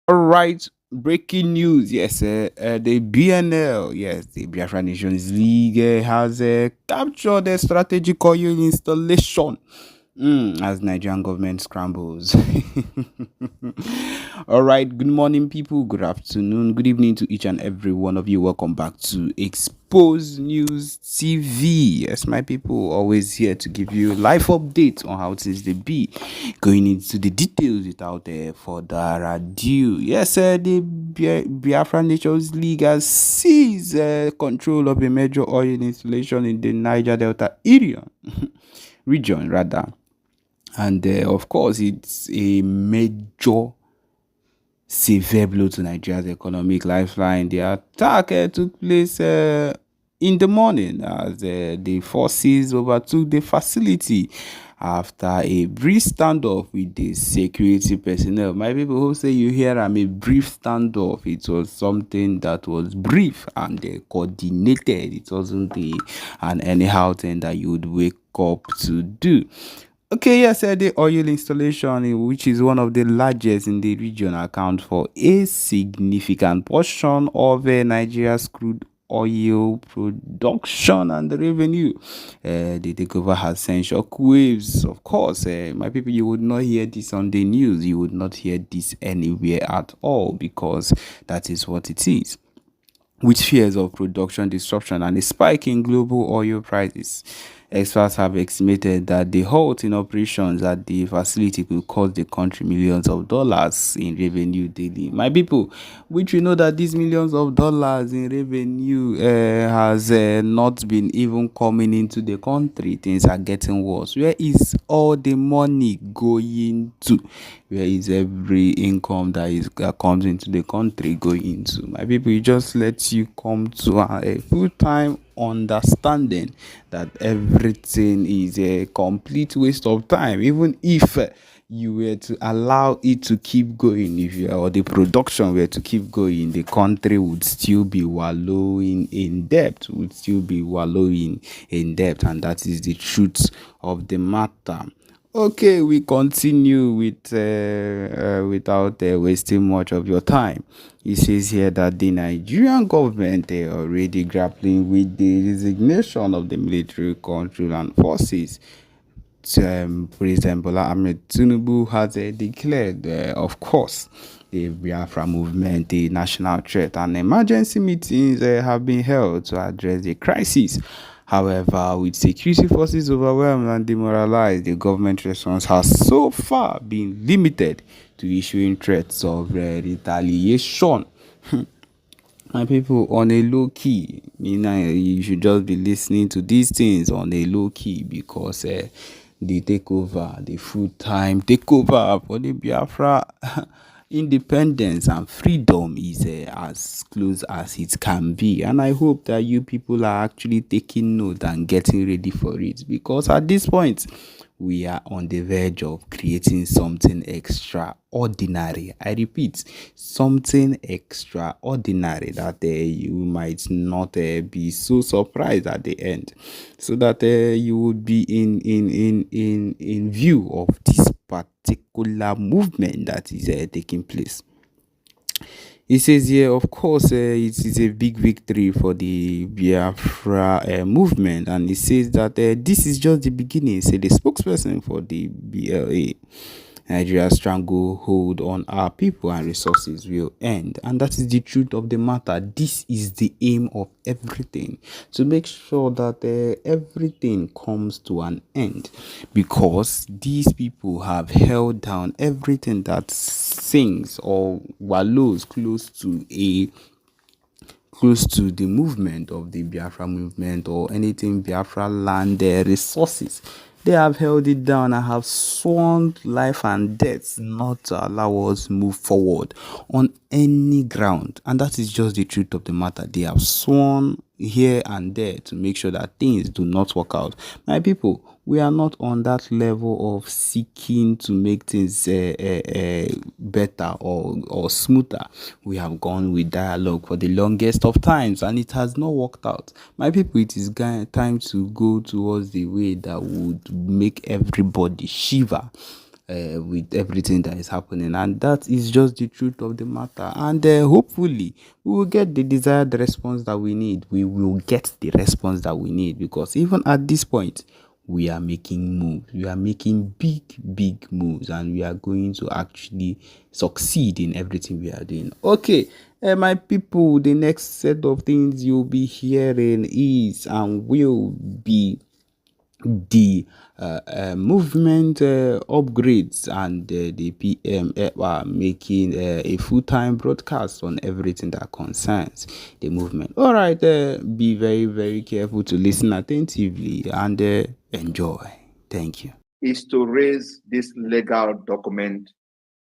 All right, breaking news. Yes, the BNL, yes, the Biafra Nations League has captured a strategic oil installation as Nigerian government scrambles. All right, good morning, people. Good afternoon, good evening to each and every one of you. Welcome back to Expose News TV. Yes, my people, always here to give you live updates on how things they be. Going into the details without further ado. Yes, the Biafra Nations League has seized control of a major oil installation in the Niger Delta area region rather, and of course it's a major severe blow to Nigeria's economic lifeline. The attack took place in the morning as the forces overtook the facility after a brief standoff with the security personnel. My people who say you hear I'm a brief standoff, it was something that was brief and coordinated. It wasn't an anyhow thing that you would wake up to do. Okay, yes, the oil installation, which is one of the largest in the region, account for a significant portion of Nigeria's crude oil production and the revenue. The takeover has sent shockwaves. Of course, my people, you would not hear this on the news. You would not hear this anywhere at all because that is what it is. With fears of production disruption and a spike in global oil prices, experts have estimated that the halt in operations at the facility could cost the country millions of dollars in revenue daily. My people, which we know that these millions of dollars in revenue has not been even coming into the country. Things are getting worse. Where is all the money going to? Where is every income that comes into the country going into? My people, it just lets you come to a full-time understanding that everything is a complete waste of time, even if you were to allow it to keep going, if you or the production were to keep going, the country would still be wallowing in debt, and that is the truth of the matter. Okay, we continue with without wasting much of your time. It says here that the Nigerian government already grappling with the resignation of the military control and forces. President Bola Ahmed Tinubu has declared, of course, the Biafra movement a national threat, and emergency meetings have been held to address the crisis. However, with security forces overwhelmed and demoralized, the government response has so far been limited to issuing threats of retaliation. My people, on a low key, you should just be listening to these things on a low key because the takeover, the full time takeover for the Biafra independence and freedom is as close as it can be. And I hope that you people are actually taking note and getting ready for it because at this point, we are on the verge of creating something extraordinary. I repeat, something extraordinary that you might not be so surprised at the end, so that you would be in view of this particular movement that is taking place. He says here, of course, it is a big victory for the Biafra movement, and he says that this is just the beginning. Say the spokesperson for the BLA. Nigeria's stranglehold on our people and resources will end. And that is the truth of the matter. This is the aim of everything, to make sure that everything comes to an end, because these people have held down everything that sings or wallows close to the movement of the Biafra movement or anything Biafraland resources. They have held it down and have sworn life and death not to allow us move forward on any ground. And that is just the truth of the matter. They have sworn here and there to make sure that things do not work out. My people, we are not on that level of seeking to make things better or smoother. We have gone with dialogue for the longest of times and it has not worked out. My people, it is time to go towards the way that would make everybody shiver with everything that is happening, and that is just the truth of the matter. And hopefully we will get the desired response that we need. We will get the response that we need, because even at this point we are making moves. We are making big moves, and we are going to actually succeed in everything we are doing. Okay, my people, the next set of things you'll be hearing is and will be the movement upgrades, and the PM are making a full-time broadcast on everything that concerns the movement. All right, be very careful to listen attentively and enjoy. Thank you. Is to raise this legal document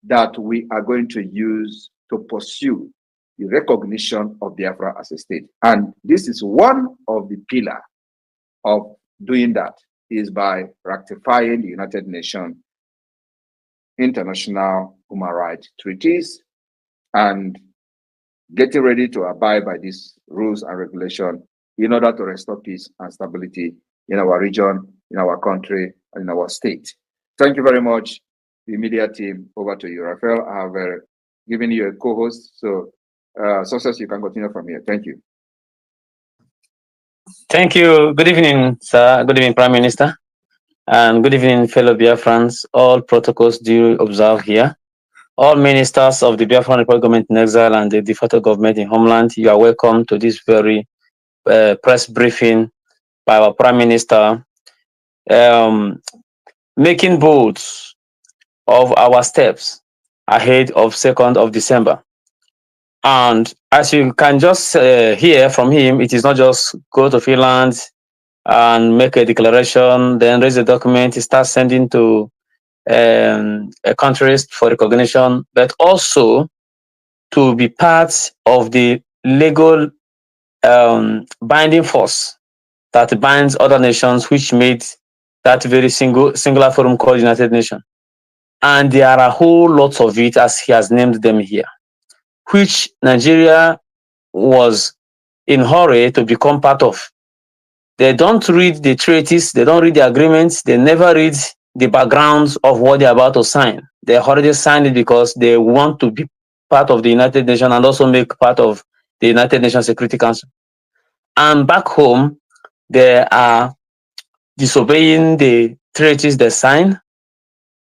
that we are going to use to pursue the recognition of Biafra as a state. And this is one of the pillars of doing that, is by ratifying the United Nations international human rights treaties and getting ready to abide by these rules and regulations in order to restore peace and stability in our region, in our country, and in our state. Thank you very much, the media team. Over to you, Rafael. I have given you a co-host, so Success, you can continue from here. Thank you. Thank you. Good evening, sir. Good evening, Prime Minister. And good evening, fellow Biafrans. All protocols do observe here. All ministers of the Biafran Republic government in exile and the de facto government in homeland, you are welcome to this very press briefing by our Prime Minister, making bold of our steps ahead of 2nd of December. And as you can just hear from him, it is not just go to Finland and make a declaration, then raise a document, start sending to countries for recognition, but also to be part of the legal binding force that binds other nations, which made that very singular forum called United Nations. And there are a whole lot of it, as he has named them here, which Nigeria was in hurry to become part of. They don't read the treaties, they don't read the agreements, they never read the backgrounds of what they're about to sign. They already signed it because they want to be part of the United Nations and also make part of the United Nations Security Council. And back home, they are disobeying the treaties they sign,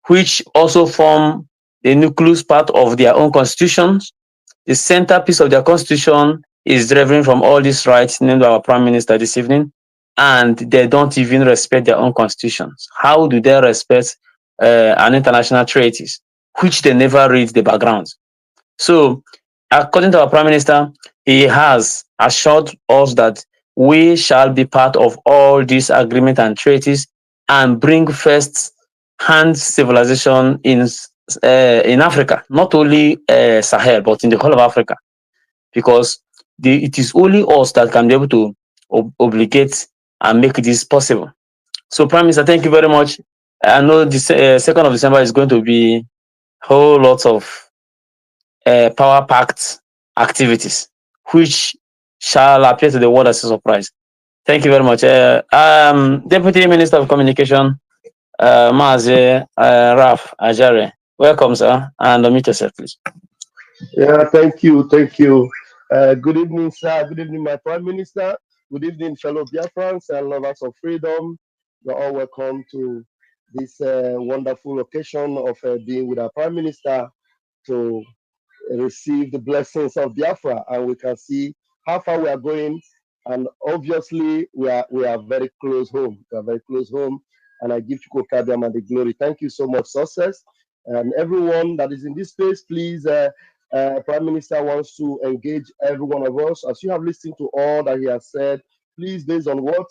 which also form the nucleus part of their own constitutions. The centerpiece of their constitution is deriving from all these rights named by our Prime Minister this evening, and they don't even respect their own constitutions. How do they respect an international treaties, which they never read the backgrounds? So, according to our Prime Minister, he has assured us that we shall be part of all these agreements and treaties and bring first-hand civilization in Africa, not only Sahel, but in the whole of Africa, because it is only us that can be able to obligate and make this possible. So, Prime Minister, thank you very much. I know the 2nd of December is going to be whole lot of power-packed activities, which shall appear to the world as a surprise. Thank you very much. Deputy Minister of Communication, Mazi Raf Ajare. Welcome, sir, and unmute yourself, please. Yeah, thank you, thank you. Good evening, sir. Good evening, my Prime Minister. Good evening, fellow Biafrans and lovers of freedom. You're all welcome to this wonderful occasion of being with our Prime Minister to receive the blessings of Biafra, and we can see how far we are going. And obviously, we are very close home. We are very close home, and I give Chuko Kabiama the glory. Thank you so much, Success, and everyone that is in this space. Please, Prime Minister wants to engage every one of us. As you have listened to all that he has said, please, based on what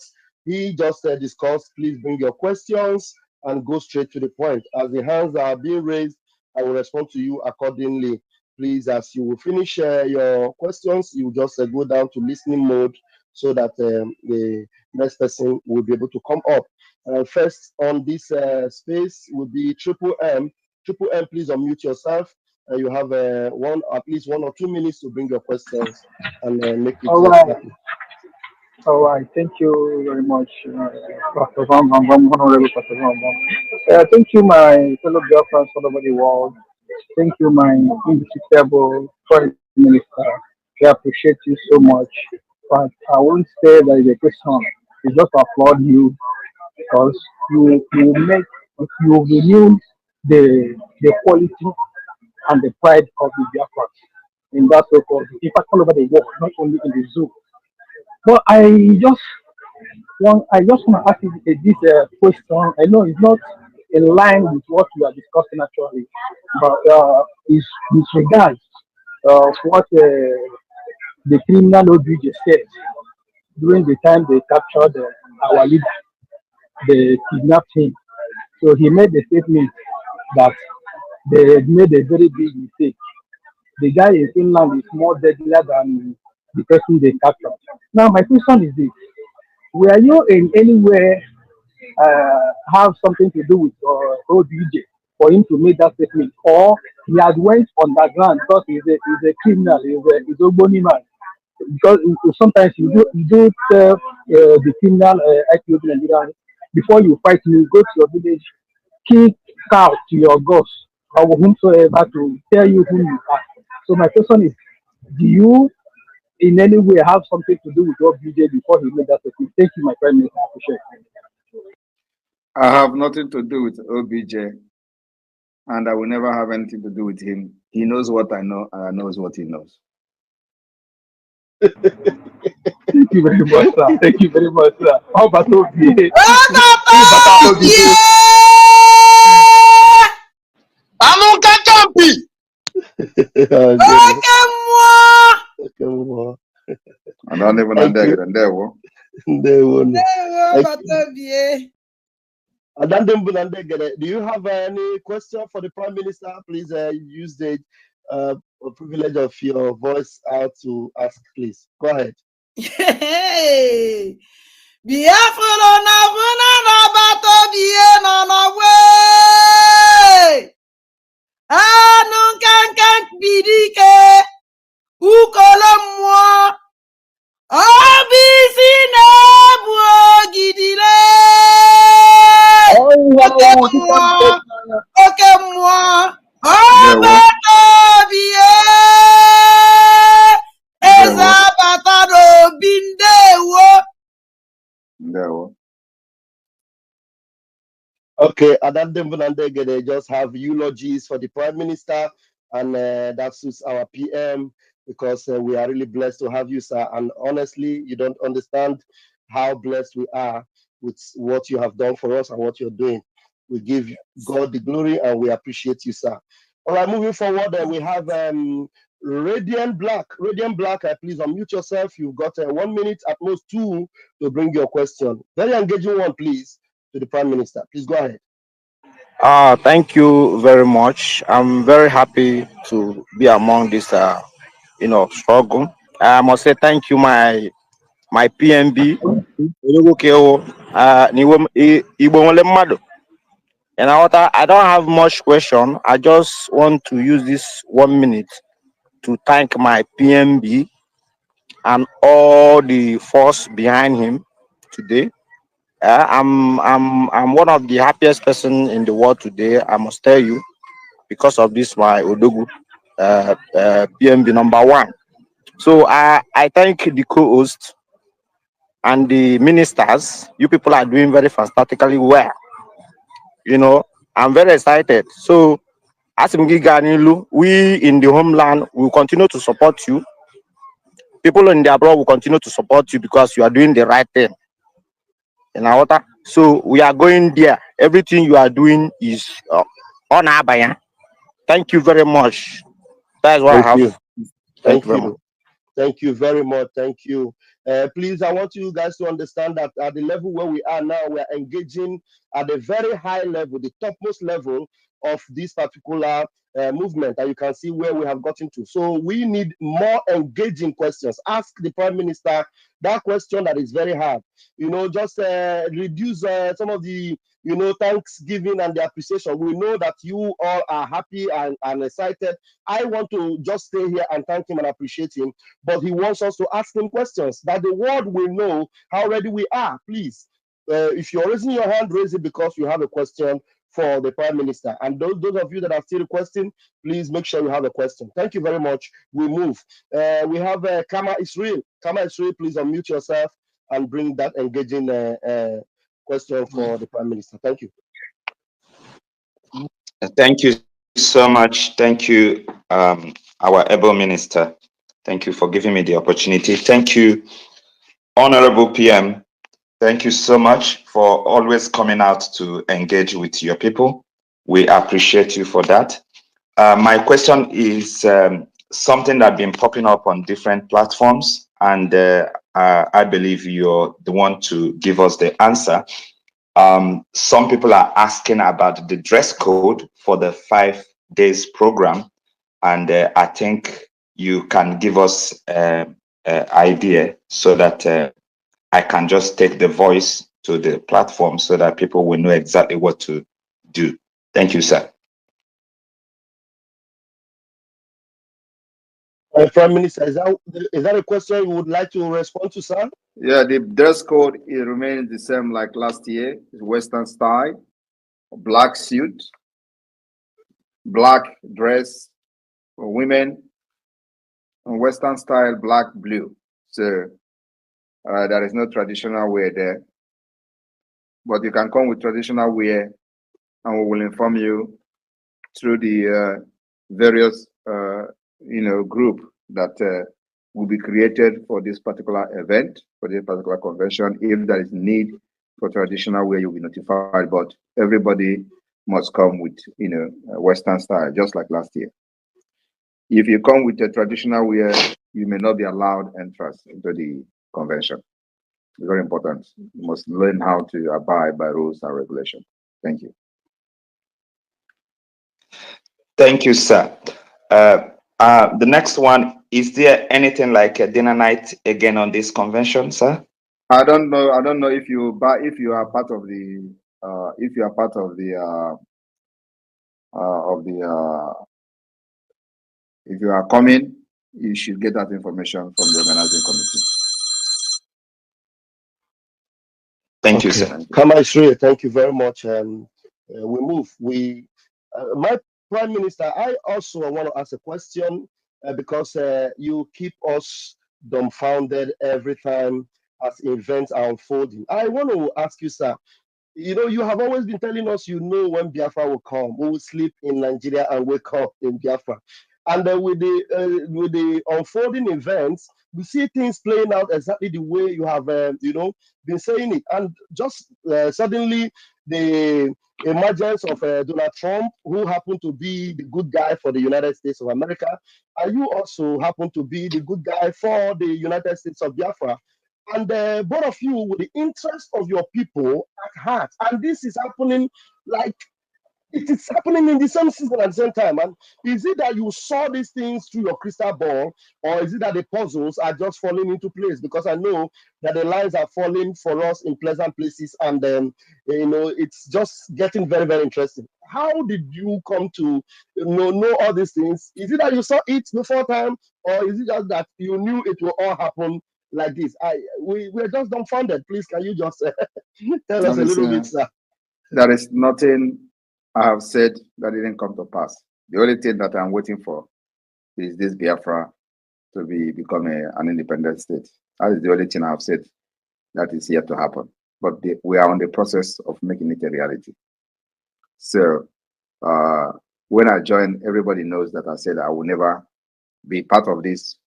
he just discussed, please bring your questions and go straight to the point. As the hands are being raised, I will respond to you accordingly. Please, as you will finish your questions, you just go down to listening mode so that the next person will be able to come up. First on this space will be Triple M. Triple M, please unmute yourself. You have at least 1 or 2 minutes to bring your questions and make it All right. snappy. All right, thank you very much, Pastor Honorable Pastor Van. Thank you, my fellow Biafrans all over the world. Thank you, my indisputtable foreign minister. We appreciate you so much. But I won't say that is a question. We just applaud you because you renew the quality and the pride of the Biafrans in that so-called, in fact, all over the world, not only in the zoo. But I just want to ask you this question. I know it's not in line with what we are discussing actually, but is with regards of what the criminal OBJ said during the time they captured our leader, they kidnapped him. So he made a statement that they had made a very big mistake. The guy in Finland is more deadlier than the person they captured. Now, my question is this: were you in anywhere have something to do with OBJ for him to make that statement, or he had went underground because he's a criminal, he's a bony man? Because sometimes you do tell the criminal IPOB Nigeria before you fight, you go to your village, kick out to your gods or whomsoever to tell you who you are. So my question is, do you in any way have something to do with OBJ before he made that statement? Thank you, my prime minister. I appreciate it. I have nothing to do with OBJ, and I will never have anything to do with him. He knows what I know, and I knows what he knows. Thank you very much, sir. Thank you very much, sir. How about OBJ? I don't even Thank you. understand there. Do you have any question for the Prime Minister? Please use the privilege of your voice out to ask, please. Go ahead. Biafra na way. Anu kan bidike ukolomwa. Obisi na buogidile. Oke mwa. Obatobie. Eza batado bindewo. Okay, they just have eulogies for the Prime Minister, and that suits our PM because we are really blessed to have you, sir. And honestly, you don't understand how blessed we are with what you have done for us and what you're doing. We give God the glory and we appreciate you, sir. All right, moving forward, we have Radiant Black. Radiant Black, please unmute yourself. You've got 1 minute, at most 2, to bring your question. Very engaging one, please, to the Prime Minister. Please go ahead. Thank you very much. I'm very happy to be among this, struggle. I must say thank you, my PMB. And I don't have much question. I just want to use this 1 minute to thank my PMB and all the force behind him today. I'm one of the happiest person in the world today. I must tell you, because of this my Odogu PMB number 1. So I thank the co-host and the ministers. You people are doing very fantastically well. I'm very excited. So as we in the homeland will continue to support you. People in the abroad will continue to support you because you are doing the right thing. So we are going there. Everything you are doing is on Abaya. Thank you very much. That's what I have. Thank you. Thank you very much. Thank you. Please, I want you guys to understand that at the level where we are now, we are engaging at a very high level, the topmost level of this particular movement, and you can see where we have gotten to. So we need more engaging questions. Ask the Prime Minister that question that is very hard. Just reduce some of the thanksgiving and the appreciation. We know that you all are happy and excited. I want to just stay here and thank him and appreciate him, but he wants us to ask him questions that the world will know how ready we are. Please, if you're raising your hand, raise it because you have a question for the Prime Minister. And those of you that are still requesting, please make sure you have a question. Thank you very much. We move. We have Kama Israel. Kama Israel, please unmute yourself and bring that engaging question for the Prime Minister. Thank you. Thank you so much. Thank you, our able minister. Thank you for giving me the opportunity. Thank you, Honorable PM. Thank you so much for always coming out to engage with your people. We appreciate you for that. My question is something that's been popping up on different platforms, and I believe you're the one to give us the answer. Some people are asking about the dress code for the 5 days program, and I think you can give us an idea so that I can just take the voice to the platform so that people will know exactly what to do. Thank you, sir. Prime Minister, is that a question you would like to respond to, sir? Yeah, the dress code, it remains the same like last year. It's Western style, black suit, black dress for women, and Western style, black, blue. So there is no traditional wear there. But you can come with traditional wear, and we will inform you through the various group that will be created for this particular event, for this particular convention. If there is need for traditional wear, you'll be notified, but everybody must come with Western style, just like last year. If you come with a traditional wear, you may not be allowed entrance into the convention. Very important. You must learn how to abide by rules and regulations. Thank you. Thank you, sir. The next one, is there anything like a dinner night again on this convention, sir? I don't know if you are part of the if you are coming, you should get that information from the organizing committee. Thank you, sir. Kama Israel, thank you very much. We move. My Prime Minister, I also want to ask a question because you keep us dumbfounded every time as events are unfolding. I want to ask you, sir, you have always been telling us when Biafra will come. We will sleep in Nigeria and wake up in Biafra. And with the unfolding events, we see things playing out exactly the way you have, been saying it. And just suddenly, the emergence of Donald Trump, who happened to be the good guy for the United States of America, and you also happen to be the good guy for the United States of Biafra. And both of you with the interest of your people at heart. And this is happening like it is happening in the same season at the same time. And is it that you saw these things through your crystal ball, or is it that the puzzles are just falling into place? Because I know that the lines are falling for us in pleasant places, and it's just getting very, very interesting. How did you come to know all these things? Is it that you saw it before time, or is it just that you knew it will all happen like this? We're just dumbfounded. Please, can you just tell us a little bit, sir? There is nothing I have said that didn't come to pass. The only thing that I'm waiting for is this Biafra to become an independent state. That is the only thing I've said that is yet to happen. But we are on the process of making it a reality. So when I joined, everybody knows that I said I will never be part of this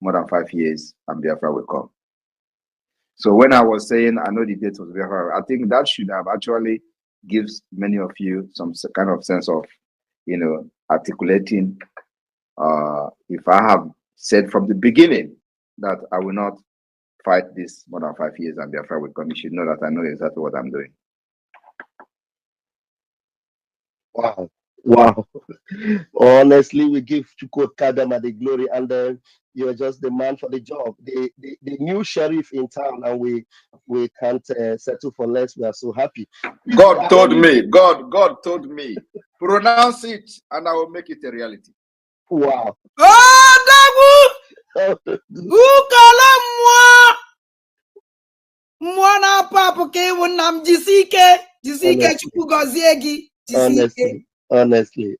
more than 5 years, and Biafra will come. So when I was saying I know the date of Biafra, I think that should have actually gives many of you some kind of sense of, articulating. If I have said from the beginning that I will not fight this more than 5 years and Biafra will come, you should know that I know exactly what I'm doing. Wow. Wow. Honestly, we give Chukot Kadama the glory, and you're just the man for the job, the new sheriff in town, and we can't settle for less. We are so happy. Please, God told me, God told me, pronounce it and I will make it a reality. Wow. Ukala mmụọ na-apụ apụ ka ịwụ nna m jisike Chukwu gọzie gị jisike. Honestly.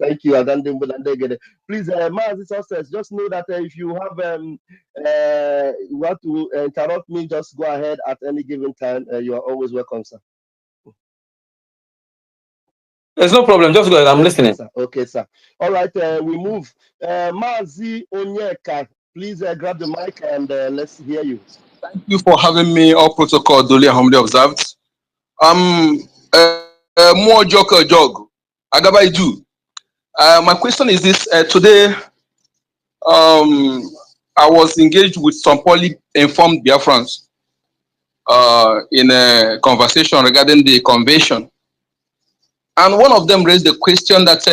Thank you, Adandin Bulandegede. Please, Mazi Success, just know that if you have you want to interrupt me, just go ahead at any given time. You are always welcome, sir. There's no problem. Just go ahead. I'm listening. Sir. Okay, sir. All right, we move. Mazi Onyeka, please grab the mic and let's hear you. Thank you for having me. All protocol duly and humbly observed. More jog. Agaba do. My question is this: today, I was engaged with some poorly informed Biafrans in a conversation regarding the convention, and one of them raised the question that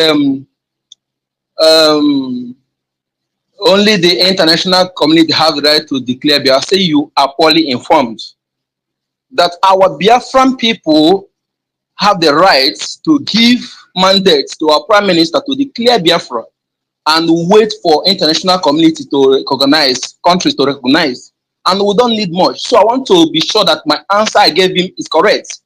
only the international community have the right to declare Biafra. Say you are poorly informed. That our Biafran people have the rights to give mandates to our prime minister to declare Biafra and wait for international community to recognize, countries to recognize. And we don't need much. So I want to be sure that my answer I gave him is correct.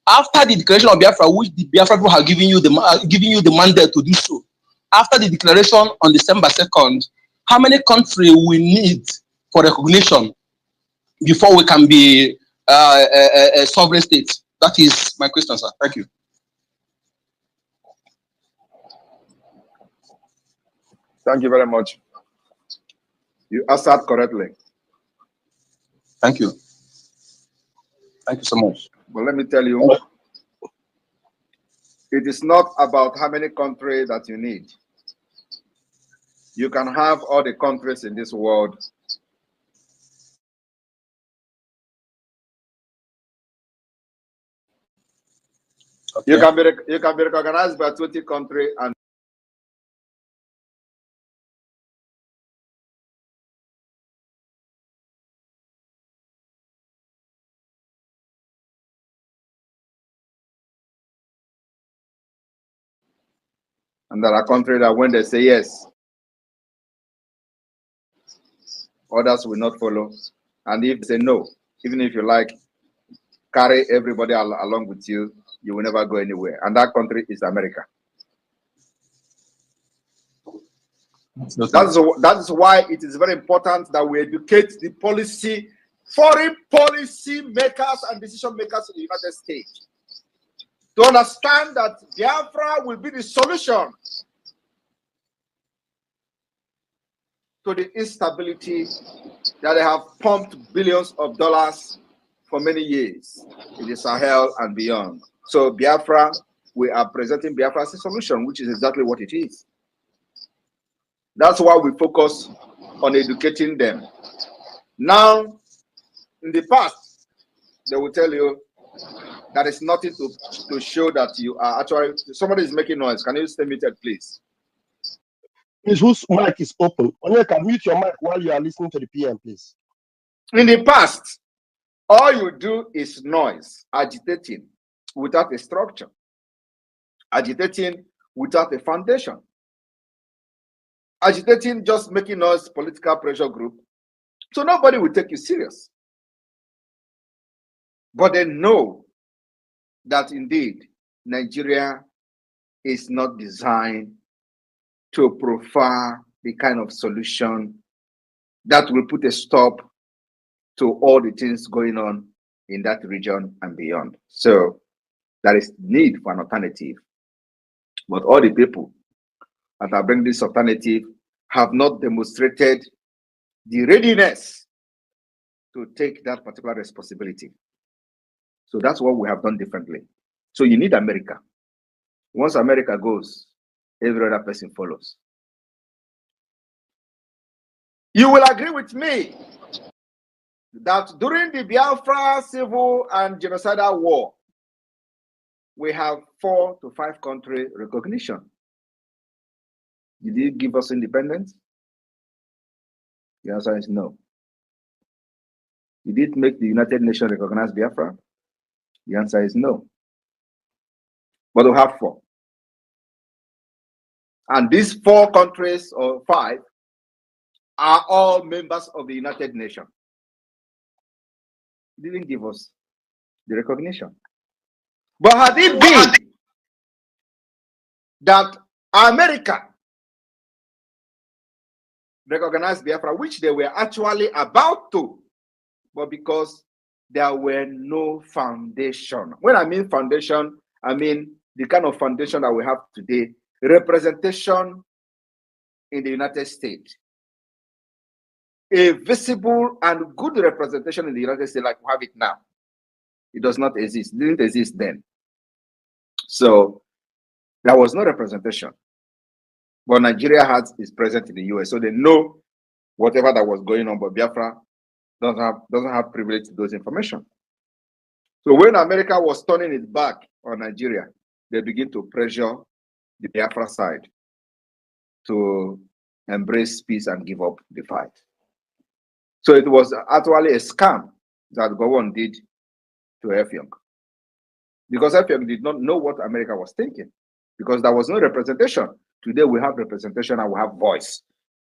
After the declaration of Biafra, which the Biafra people have given you the mandate to do so, after the declaration on December 2nd, how many countries we need for recognition before we can be a sovereign state? That is my question, sir. Thank you. Thank you very much. You answered correctly. Thank you. Thank you so much. But let me tell you, it is not about how many countries that you need. You can have all the countries in this world. Okay. You can be recognized by 20 countries and there are countries that when they say yes, others will not follow. And if they say no, even if you like, carry everybody along with you, you will never go anywhere. And that country is America. That is why it is very important that we educate the foreign policy makers and decision makers in the United States to understand that Biafra will be the solution to the instability that they have pumped billions of dollars for many years in the Sahel and beyond. So Biafra, we are presenting Biafra as a solution, which is exactly what it is. That's why we focus on educating them. Now, in the past, they will tell you that is nothing to show that you are actually, somebody is making noise. Can you stay muted, please? Please, whose mic is open? Onyeka, mute your mic while you are listening to the PM, please. In the past, all you do is noise, agitating without a structure, agitating without a foundation, agitating, just making noise, political pressure group. So nobody will take you serious. But they know that indeed Nigeria is not designed to provide the kind of solution that will put a stop to all the things going on in that region and beyond. So there is need for an alternative. But all the people that are bringing this alternative have not demonstrated the readiness to take that particular responsibility. So that's what we have done differently. So you need America. Once America goes, every other person follows. You will agree with me that during the Biafra civil and genocidal war, we have 4 to 5 country recognition. Did it give us independence? The answer is no. Did it make the United Nations recognize Biafra? The answer is no. But we have 4. And these 4 countries, or 5, are all members of the United Nations. It didn't give us the recognition. But had it been that America recognized Biafra, which they were actually about to, but because there were no foundation. When I mean foundation, I mean the kind of foundation that we have today, representation in the United States. A visible and good representation in the United States like we have it now. It does not exist. It didn't exist then. So there was no representation. But Nigeria is present in the US, so they know whatever that was going on, but Biafra doesn't have privilege to those information. So when America was turning its back on Nigeria, they begin to pressure the Biafra side to embrace peace and give up the fight. So it was actually a scam that Gowon did to Effiong, because Effiong did not know what America was thinking, because there was no representation. Today we have representation and we have voice,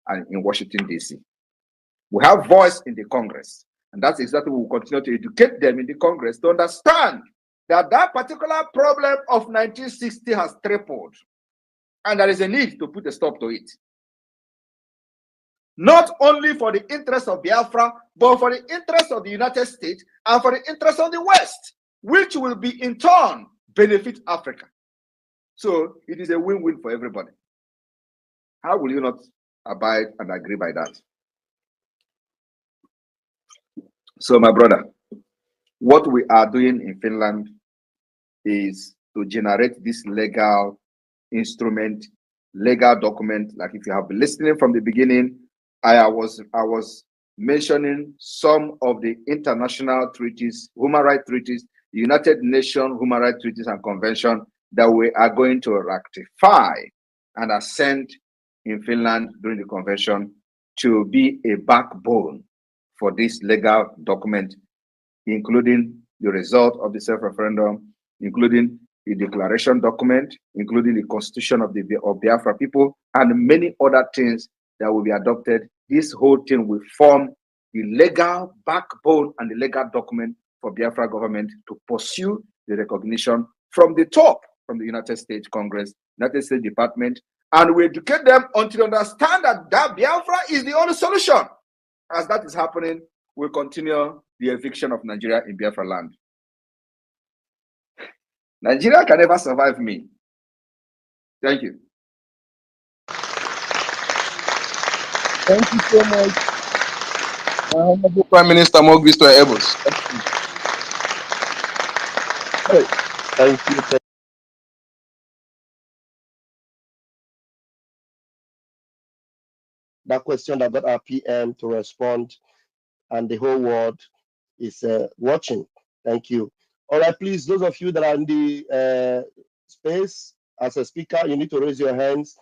and in Washington, D.C. We have voice in the Congress, and that's exactly what we will continue to educate them in the Congress to understand that that particular problem of 1960 has tripled, and there is a need to put a stop to it. Not only for the interest of Biafra, but for the interest of the United States and for the interest of the West, which will be in turn benefit Africa. So it is a win-win for everybody. How will you not abide and agree by that? So my brother, what we are doing in Finland is to generate this legal instrument, legal document. Like if you have been listening from the beginning, I was mentioning some of the international treaties, human rights treaties, United Nations human rights treaties and convention that we are going to ratify and assent in Finland during the convention to be a backbone for this legal document, including the result of the self-referendum, including the declaration document, including the constitution of Biafra people, and many other things that will be adopted. This whole thing will form the legal backbone and the legal document for Biafra government to pursue the recognition from the top, from the United States Congress, United States Department, and we educate them until they understand that Biafra is the only solution. As that is happening, we'll continue the eviction of Nigeria in Biafra land. Nigeria can never survive me. Thank you. Thank you so much, Honorable Prime Minister Mogvisto Ebos. Thank you. That question that got our PM to respond, and the whole world is watching. Thank you. All right, please, those of you that are in the space as a speaker, you need to raise your hands.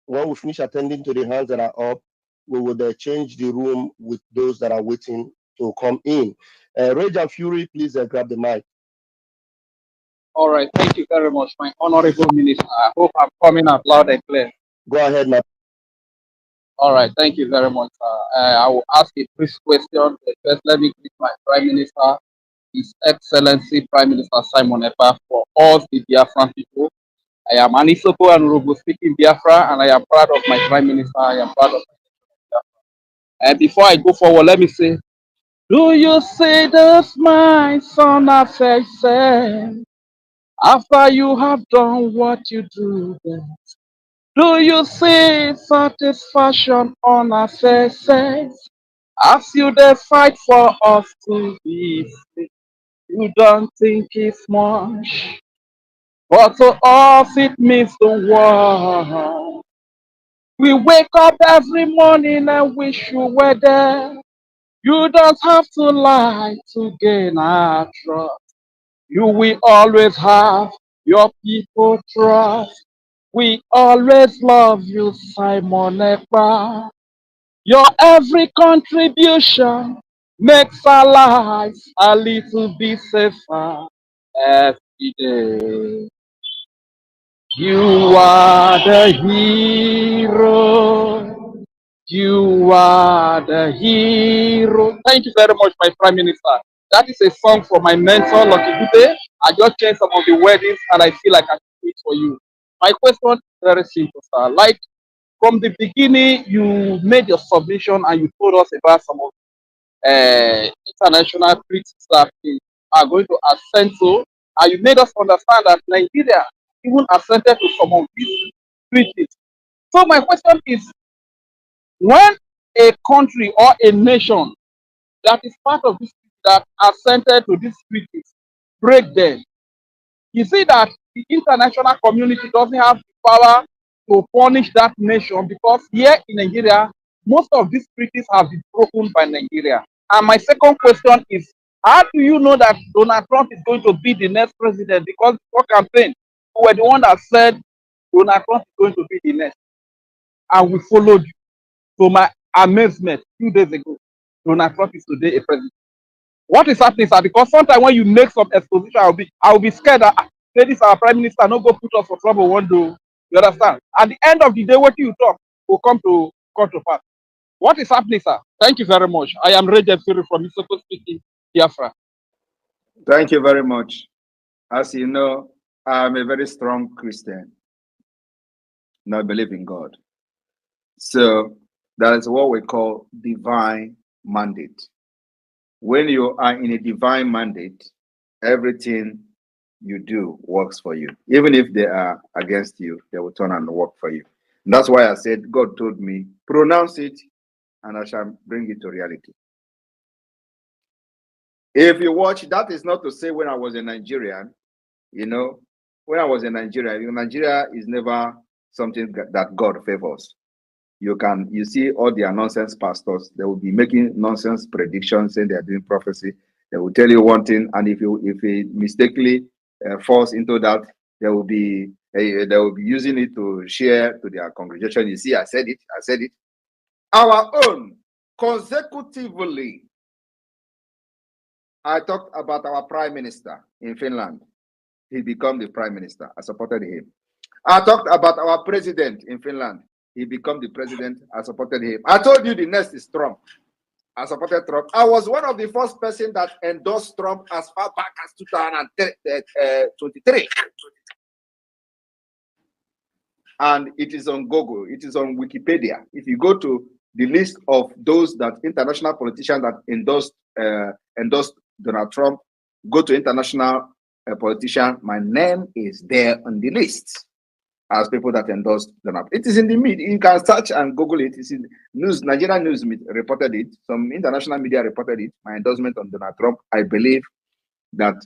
When we finish attending to the hands that are up, we will change the room with those that are waiting to come in. Rage and Fury, please grab the mic. All right, thank you very much, my honorable minister. I hope I'm coming out loud and clear. Go ahead, my. All right, thank you very much. I will ask a brief question. First, let me greet my Prime Minister, His Excellency Prime Minister Simon Ekpa, for all the Biafran people. I am an Isoko and Urobo speaking Biafra, and I am proud of my Prime Minister. I am proud of my Biafra. And before I go forward, let me say, do you see this, my son, affection? After you have done what you do best, do you see satisfaction on our faces? As you dey fight for us to be free, you don't think it's much, but to us it means the world. We wake up every morning and wish you were there. You don't have to lie to gain our trust. You will always have your people trust. We always love you, Simon Ekpa. Your every contribution makes our lives a little bit safer every day. You are the hero. You are the hero. Thank you very much, my Prime Minister. That is a song from my mentor, Lucky Dube. I just changed some of the weddings and I feel like I should do it for you. My question is very simple, sir. Like from the beginning, you made your submission and you told us about some of international treaties that we are going to assent to, and you made us understand that Nigeria even assented to some of these treaties. So my question is, when a country or a nation that is part of this that assented to these treaties break them, you see that the international community doesn't have the power to punish that nation because here in Nigeria, most of these treaties have been broken by Nigeria. And my second question is, how do you know that Donald Trump is going to be the next president? Because before campaign, we were the one that said Donald Trump is going to be the next. And we followed you. To my amazement, 2 days ago, Donald Trump is today a president. What is happening, sir? Because sometimes when you make some exposition, I'll be scared that say this our prime minister no go put us for trouble one day. You understand? At the end of the day, what you talk will come to pass. What is happening, sir? Thank you very much. I am Regent Siri from Isoko speaking, Biafra. Thank you very much. As you know, I'm a very strong Christian. And I believe in God. So that is what we call divine mandate. When you are in a divine mandate, everything you do works for you. Even if they are against you, they will turn and work for you. And that's why I said, God told me, pronounce it, and I shall bring it to reality. If you watch, that is not to say when I was a Nigerian, when I was in Nigeria, Nigeria is never something that God favors. You see all their nonsense pastors, they will be making nonsense predictions saying they are doing prophecy. They will tell you one thing, and if it mistakenly falls into that, they will be using it to share to their congregation. You see, I said it. Our own, consecutively, I talked about our prime minister in Finland. He became the prime minister. I supported him. I talked about our president in Finland. He became the president. I supported him. I told you the next is Trump. I supported Trump. I was one of the first person that endorsed Trump as far back as 2023. And it is on Google. It is on Wikipedia. If you go to the list of those that international politicians that endorsed Donald Trump, go to international politician, my name is there on the list as people that endorsed Donald. It is in the media. You can search and Google it. It's in news. Nigerian news reported it. Some international media reported it. My endorsement on Donald Trump. I believe that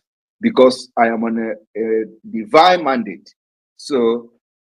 because I am on a divine mandate, so